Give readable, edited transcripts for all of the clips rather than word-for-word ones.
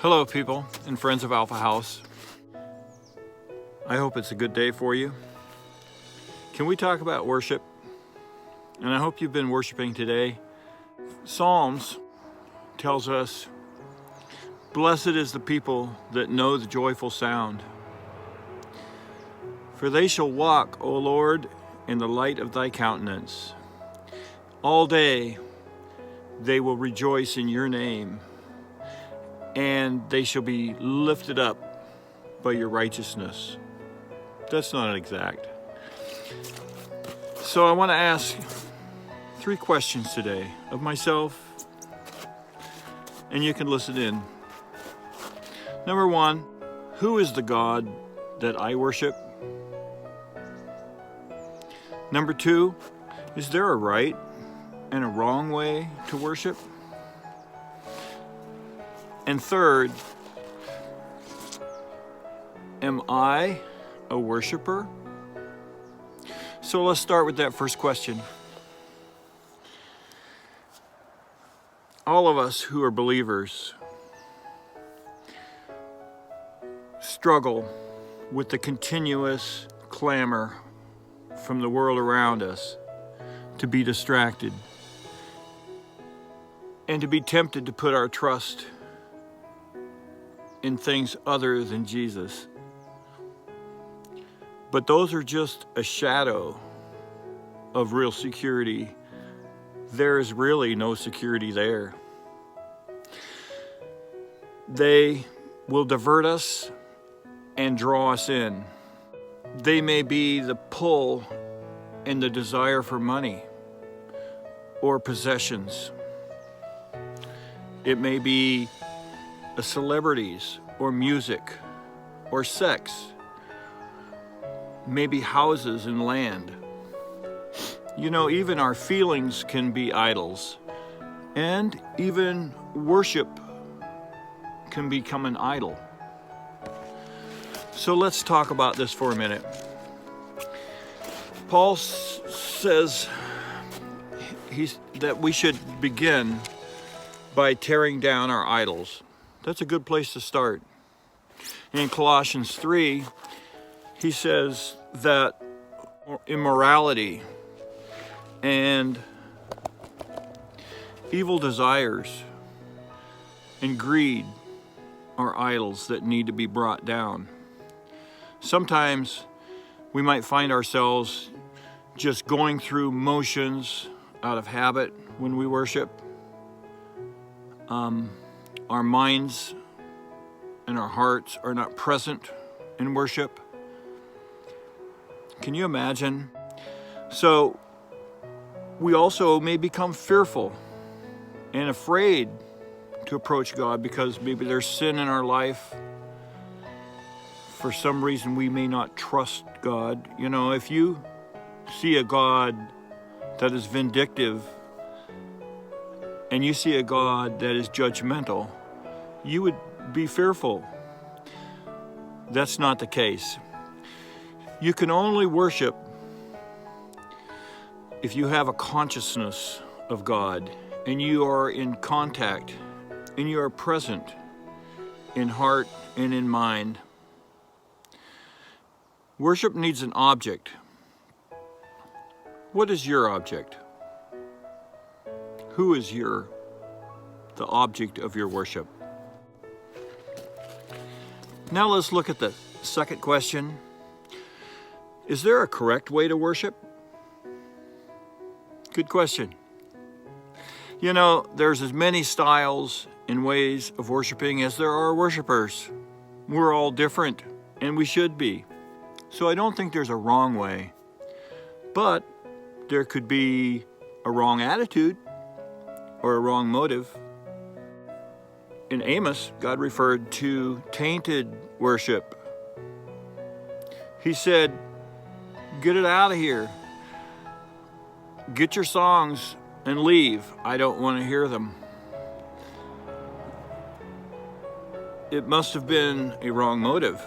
Hello, people and friends of Alpha House. I hope it's a good day for you. Can we talk about worship? And I hope you've been worshiping today. Psalms tells us, "Blessed is the people that know the joyful sound. For they shall walk, O Lord, in the light of thy countenance. All day they will rejoice in your name, and they shall be lifted up by your righteousness." That's not exact. So I want to ask 3 questions today of myself, and you can listen in. Number 1, who is the God that I worship? Number 2, is there a right and a wrong way to worship? And third, am I a worshiper? So let's start with that first question. All of us who are believers struggle with the continuous clamor from the world around us to be distracted and to be tempted to put our trust in things other than Jesus. But those are just a shadow of real security. There is really no security there. They will divert us and draw us in. They may be the pull and the desire for money or possessions. It may be celebrities or music or sex, maybe houses and land. You know, even our feelings can be idols, and even worship can become an idol. So let's talk about this for a minute. Paul says that we should begin by tearing down our idols. That's a good place to start. In Colossians 3, he says that immorality and evil desires and greed are idols that need to be brought down. Sometimes we might find ourselves just going through motions out of habit when we worship. Our minds and our hearts are not present in worship. Can you imagine? So we also may become fearful and afraid to approach God because maybe there's sin in our life. For some reason, we may not trust God. You know, if you see a God that is vindictive and you see a God that is judgmental, you would be fearful. That's not the case. You can only worship if you have a consciousness of God and you are in contact and you are present in heart and in mind. Worship needs an object. What is your object? Who is the object of your worship? Now let's look at the second question. Is there a correct way to worship? Good question. You know, there's as many styles and ways of worshiping as there are worshipers. We're all different, and we should be. So I don't think there's a wrong way, but there could be a wrong attitude or a wrong motive. In Amos, God referred to tainted worship. He said, "Get it out of here. Get your songs and leave. I don't want to hear them." It must have been a wrong motive.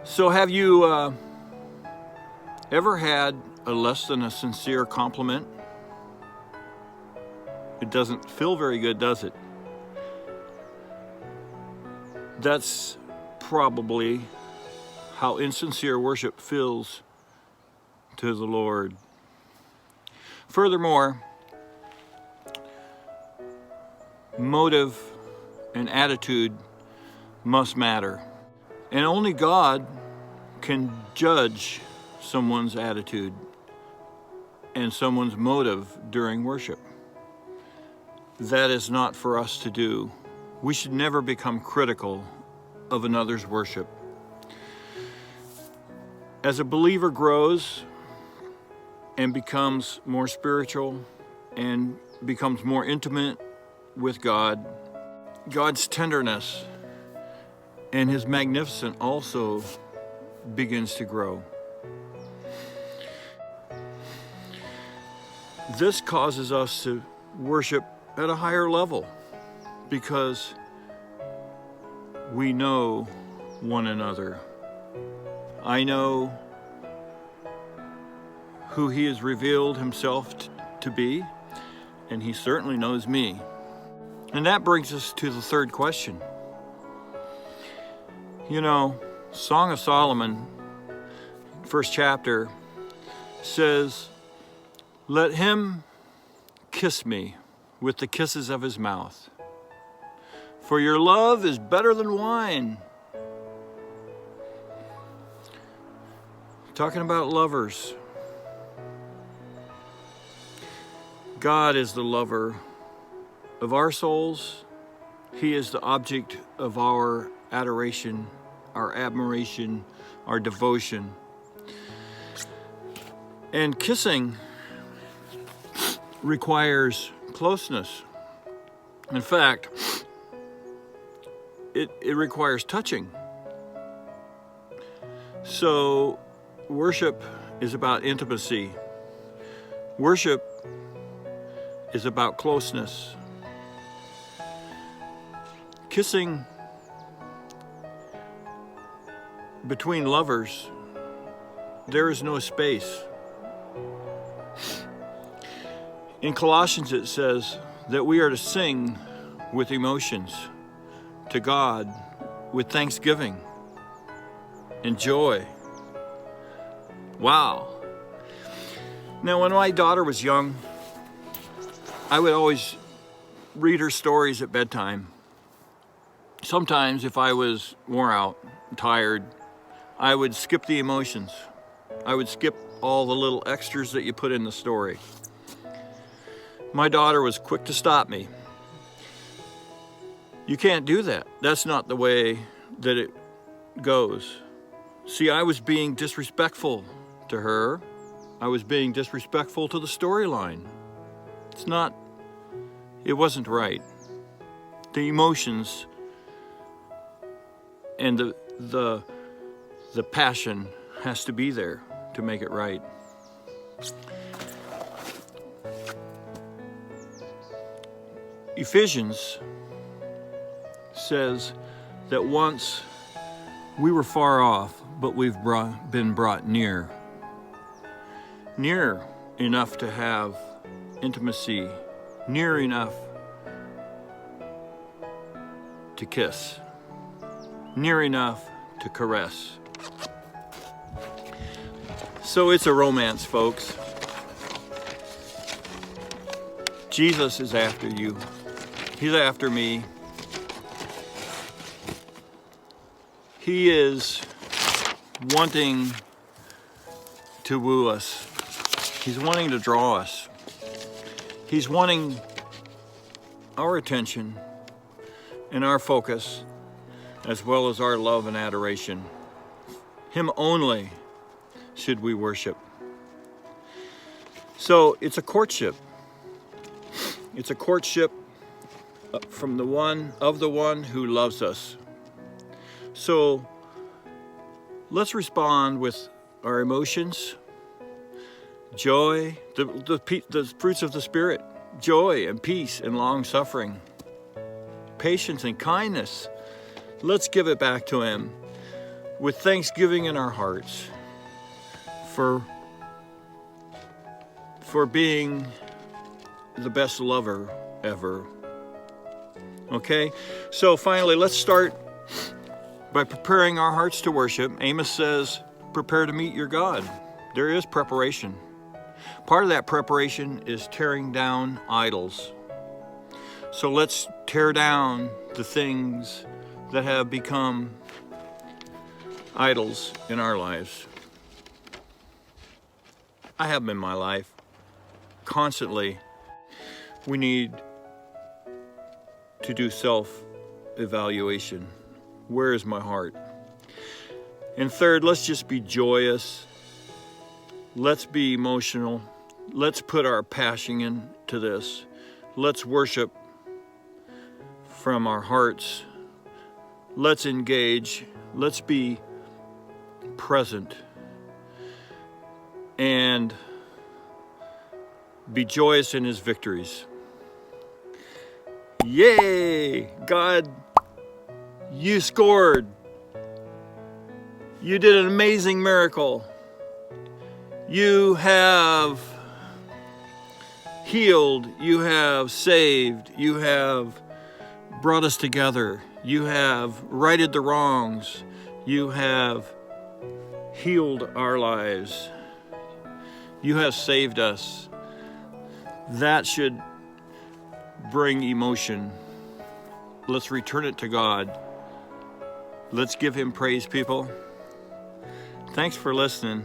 So have you ever had a less than a sincere compliment? It doesn't feel very good, does it? That's probably how insincere worship feels to the Lord. Furthermore, motive and attitude must matter. And only God can judge someone's attitude and someone's motive during worship. That is not for us to do. We should never become critical of another's worship. As a believer grows and becomes more spiritual and becomes more intimate with God, God's tenderness and His magnificence also begins to grow. This causes us to worship at a higher level because we know one another. I know who He has revealed Himself to be, and He certainly knows me. And that brings us to the third question. You know, Song of Solomon, first chapter, says, "Let him kiss me with the kisses of his mouth, for your love is better than wine." Talking about lovers. God is the lover of our souls. He is the object of our adoration, our admiration, our devotion. And kissing requires closeness. In fact, it requires touching. So worship is about intimacy. Worship is about closeness. Kissing between lovers, there is no space. In Colossians it says that we are to sing with emotions to God with thanksgiving and joy. Wow. Now, when my daughter was young, I would always read her stories at bedtime. Sometimes if I was worn out, tired, I would skip the emotions. I would skip all the little extras that you put in the story. My daughter was quick to stop me. You can't do that. That's not the way that it goes. See, I was being disrespectful to her. I was being disrespectful to the storyline. It wasn't right. The emotions and the passion has to be there to make it right. Ephesians says that once we were far off, but we've been brought near. Near enough to have intimacy, near enough to kiss, near enough to caress. So it's a romance, folks. Jesus is after you. He's after me. He is wanting to woo us. He's wanting to draw us. He's wanting our attention and our focus, as well as our love and adoration. Him only should we worship. So it's a courtship. It's a courtship from the one who loves us. So let's respond with our emotions, joy, the fruits of the Spirit, joy and peace and long suffering, patience and kindness. Let's give it back to Him with thanksgiving in our hearts for being the best lover ever. Okay? So finally, let's start by preparing our hearts to worship. Amos says, prepare to meet your God. There is preparation. Part of that preparation is tearing down idols. So let's tear down the things that have become idols in our lives. I have them in my life. Constantly, we need to do self-evaluation. Where is my heart? And third, let's just be joyous. Let's be emotional. Let's put our passion into this. Let's worship from our hearts. Let's engage. Let's be present. And be joyous in his victories. Yay! God, you scored. You did an amazing miracle. You have healed. You have saved. You have brought us together. You have righted the wrongs. You have healed our lives. You have saved us. That should bring emotion. Let's return it to God. Let's give him praise, people. Thanks for listening.